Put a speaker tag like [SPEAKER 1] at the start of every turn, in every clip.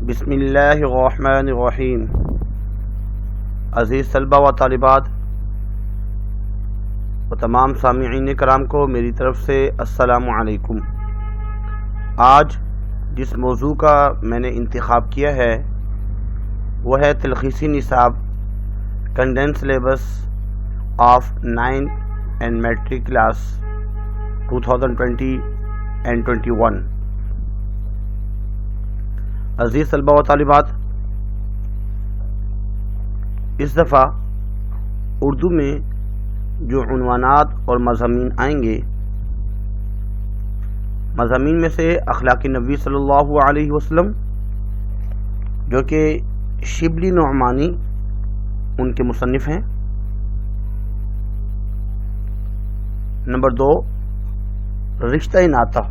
[SPEAKER 1] بسم اللہ الرحمن الرحیم۔ عزیز طلبہ و طالبات و تمام سامعین کرام کو میری طرف سے السلام علیکم۔ آج جس موضوع کا میں نے انتخاب کیا ہے وہ ہے تلخیصی نصاب condense syllabus of 9th and matric class 2020 and 21۔ عزیز طلبہ و طالبات، اس دفعہ اردو میں جو عنوانات اور مضامین آئیں گے، مضامین میں سے اخلاق نبی صلی اللہ علیہ وسلم جو کہ شبلی نعمانی ان کے مصنف ہیں، نمبر 2 رشتہ ناطہ،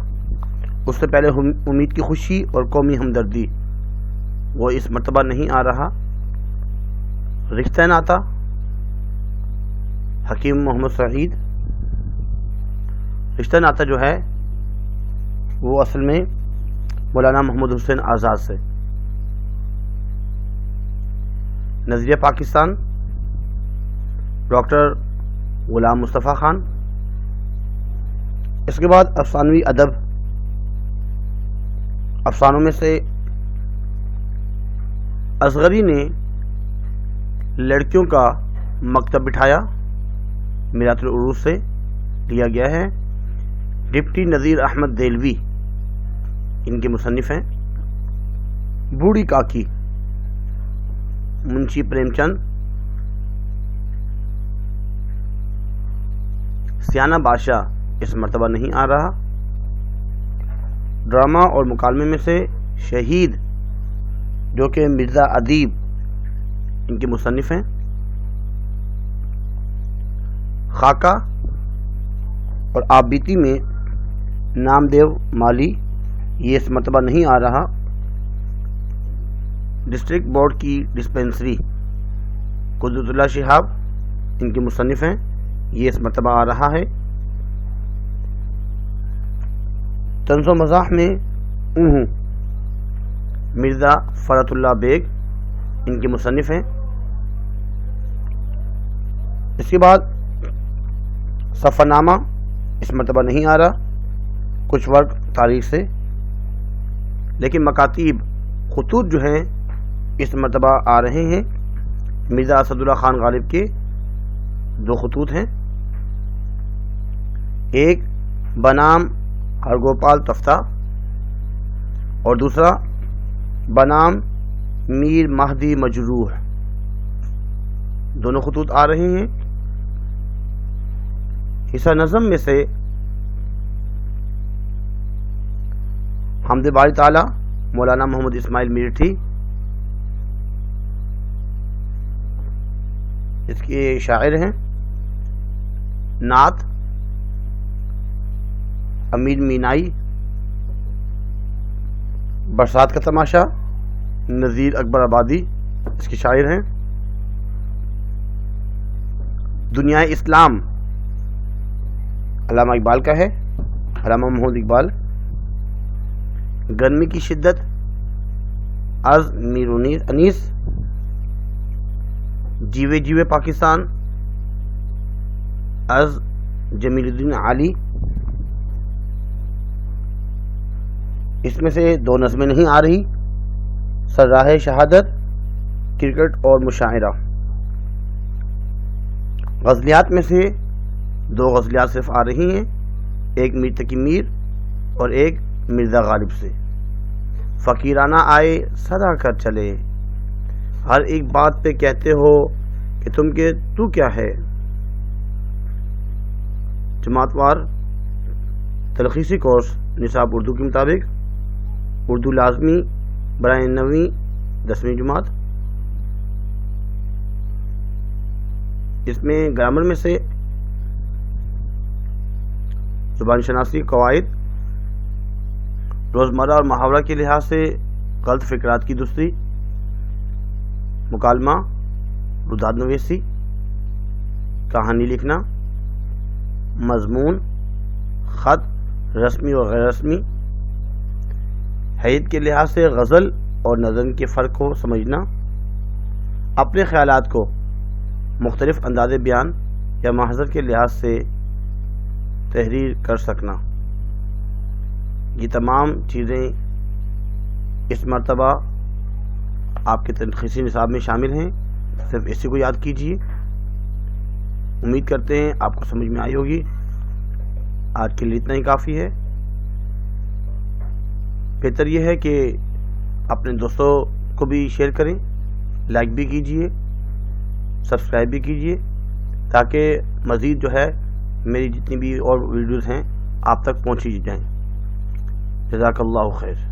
[SPEAKER 1] اس سے پہلے امید کی خوشی اور قومی ہمدردی، وہ اس مرتبہ نہیں آ رہا۔ رشتہ ناطہ حکیم محمد سعید، رشتہ ناطہ جو ہے وہ اصل میں مولانا محمد حسین آزاد سے۔ نظریہ پاکستان ڈاکٹر غلام مصطفیٰ خان۔ اس کے بعد افسانوی ادب، افسانوں میں سے اصغری نے لڑکیوں کا مکتب بٹھایا، میرات العروج سے لیا گیا ہے۔ ڈپٹی نذیر احمد دہلوی ان کے مصنف ہیں۔ بوڑھی کاکی منشی پریم چند۔ سیانہ بادشاہ اس مرتبہ نہیں آ رہا۔ ڈرامہ اور مکالمے میں سے شہید جو کہ مرزا ادیب ان کے مصنف ہیں۔ خاکہ اور آپ بیتی میں نامدیو مالی، یہ اس مرتبہ نہیں آ رہا۔ ڈسٹرکٹ بورڈ کی ڈسپنسری قدرت اللہ شہاب ان کے مصنف ہیں، یہ اس مرتبہ آ رہا ہے۔ طنز و مزاح میں مرزا فرت اللہ بیگ ان کے مصنف ہیں۔ اس کے بعد صفحہ نامہ اس مرتبہ نہیں آ رہا، کچھ ورق تاریخ سے، لیکن مکاتیب خطوط جو ہیں اس مرتبہ آ رہے ہیں۔ مرزا اسد اللہ خان غالب کے 2 خطوط ہیں، ایک بنام ہرگوپال تفتہ اور دوسرا بنام میر مہدی مجروح، دونوں خطوط آ رہے ہیں۔ حصہ نظم میں سے حمد باری تعالی مولانا محمد اسماعیل میرٹھی، اس کے شاعر ہیں۔ نعت امیر مینائی۔ برسات کا تماشا نذیر اکبر آبادی اس کے شاعر ہیں۔ دنیا اسلام علامہ اقبال کا ہے، علامہ محمد اقبال۔ گرمی کی شدت از میر انیس۔ جیوے جیوے پاکستان از جمیل الدین عالی۔ اس میں سے 2 نظمیں نہیں آ رہی، سراہ شہادت، کرکٹ اور مشاعرہ۔ غزلیات میں سے 2 غزلیات صرف آ رہی ہیں، ایک میر تقی میر اور ایک مرزا غالب سے۔ فقیرانہ آئے صدا کر چلے، ہر ایک بات پہ کہتے ہو کہ تم کے تو کیا ہے۔ جماعت وار تلخیصی کورس نصاب اردو کے مطابق اردو لازمی برائے 9ویں 10ویں جماعت۔ اس میں گرامر میں سے زبان شناسی قواعد، روزمرہ اور محاورہ کے لحاظ سے غلط فقرات کی درستی، مکالمہ، روداد نویسی، کہانی لکھنا، مضمون، خط رسمی و غیر رسمی، حید کے لحاظ سے غزل اور نظم کے فرق کو سمجھنا، اپنے خیالات کو مختلف انداز بیان یا محاذر کے لحاظ سے تحریر کر سکنا، یہ تمام چیزیں اس مرتبہ آپ کے تلخیصی نصاب میں شامل ہیں۔ صرف اسی کو یاد کیجیے۔ امید کرتے ہیں آپ کو سمجھ میں آئی ہوگی۔ آج کے لیے اتنا ہی کافی ہے۔ بہتر یہ ہے کہ اپنے دوستوں کو بھی شیئر کریں، لائک بھی کیجیے، سبسکرائب بھی کیجیے، تاکہ مزید جو ہے میری جتنی بھی اور ویڈیوز ہیں آپ تک پہنچی جائیں۔ جزاک اللہ خیر۔